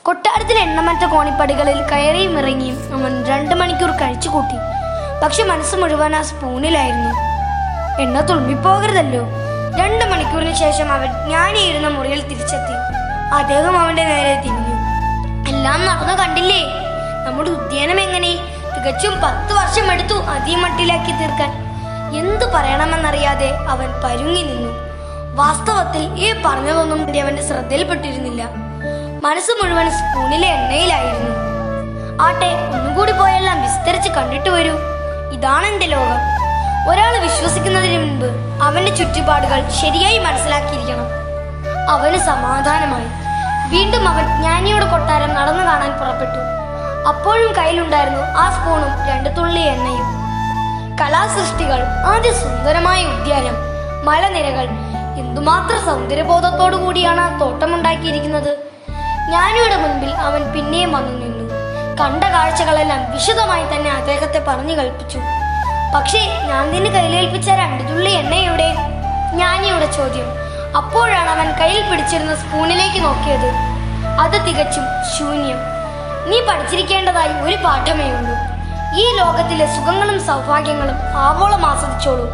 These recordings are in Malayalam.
കൊട്ടാരത്തിലെ എണ്ണമറ്റ കോണിപ്പടികളിൽ കയറിയും ഇറങ്ങിയും അവൻ 2 മണിക്കൂർ കഴിച്ചു കൂട്ടി. പക്ഷെ മനസ്സ് മുഴുവൻ ആ സ്പൂണിലായിരുന്നു. എണ്ണ തുളുമ്പിപ്പോകരുതല്ലോ. 2 മണിക്കൂറിന് ശേഷം അവൻ ജ്ഞാനിയിരുന്ന മുറിയിൽ തിരിച്ചെത്തി. അദ്ദേഹം അവന്റെ നേരെ തിരിഞ്ഞു. എല്ലാം നടന്നു കണ്ടില്ലേ? നമ്മുടെ ഉദ്യാനം എങ്ങനെ? തികച്ചും 10 വർഷം എടുത്തു അധികം മട്ടിലാക്കി തീർക്കാൻ. എന്തു പറയണമെന്നറിയാതെ അവൻ പരുങ്ങി നിന്നു. വാസ്തവത്തിൽ ഈ പറഞ്ഞതൊന്നും അവന്റെ ശ്രദ്ധയിൽപ്പെട്ടിരുന്നില്ല. മനസ്സ് മുഴുവൻ സ്പൂണിലെ എണ്ണയിലായിരുന്നു. ആട്ടെ, ഒന്നുകൂടി പോയെല്ലാം വിസ്തരിച്ച് കണ്ടിട്ട് വരൂ. ഇതാണ് എന്റെ ലോകം. ഒരാൾ വിശ്വസിക്കുന്നതിന് മുൻപ് അവന്റെ ചുറ്റുപാടുകൾ ശരിയായി മനസ്സിലാക്കിയിരിക്കണം. അവന് സമാധാനമായി. വീണ്ടും അവൻ ജ്ഞാനിയുടെ കൊട്ടാരം നടന്നു കാണാൻ പുറപ്പെട്ടു. അപ്പോഴും കയ്യിലുണ്ടായിരുന്നു ആ സ്പൂണും 2 തുള്ളി എണ്ണയും. കലാസൃഷ്ടികൾ, ആദ്യ സുന്ദരമായ ഉദ്യാനം, മലനിരകൾ, എന്തുമാത്രം സൗന്ദര്യബോധത്തോടു കൂടിയാണ് ആ തോട്ടമുണ്ടാക്കിയിരിക്കുന്നത്. ജ്ഞാനിയുടെ മുൻപിൽ അവൻ പിന്നെയും വന്നു നിന്നു. കണ്ട കാഴ്ചകളെല്ലാം വിശദമായി തന്നെ അദ്ദേഹത്തെ പറഞ്ഞു കൽപ്പിച്ചു. പക്ഷേ ഞാൻ നിന്നെ കയ്യിലേൽപ്പിച്ച 2 തുള്ളി എണ്ണയുടെ? ജ്ഞാനിയുടെ ചോദ്യം. അപ്പോഴാണ് അവൻ കയ്യിൽ പിടിച്ചിരുന്ന സ്പൂണിലേക്ക് നോക്കിയത്. അത് തികച്ചും ശൂന്യം. നീ പഠിച്ചിരിക്കേണ്ടതായി ഒരു പാഠമേ ഉള്ളൂ. ഈ ലോകത്തിലെ സുഖങ്ങളും സൗഭാഗ്യങ്ങളും ആവോളം ആസ്വദിച്ചോളൂ.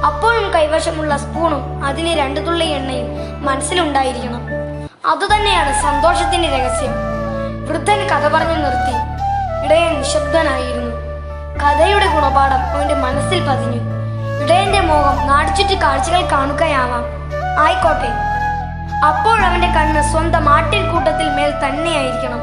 അപ്പോഴും കൈവശമുള്ള സ്പൂണും അതിലെ 2 തുള്ളി എണ്ണയും മനസ്സിലുണ്ടായിരിക്കണം. അതുതന്നെയാണ് സന്തോഷത്തിന്റെ രഹസ്യം. വൃദ്ധൻ കഥ പറഞ്ഞു നിർത്തി. ഇടയൻ നിശബ്ദനായിരുന്നു. കഥയുടെ ഗുണപാഠം അവന്റെ മനസ്സിൽ പതിഞ്ഞു. ഇടയന്റെ മോഹം നാടിച്ചുറ്റി കാഴ്ചകൾ കാണുകയാവാം. ആയിക്കോട്ടെ, അപ്പോഴവന്റെ കണ്ണ് സ്വന്തം ആട്ടിൻകൂട്ടത്തിൽ മേൽ തന്നെയായിരിക്കണം.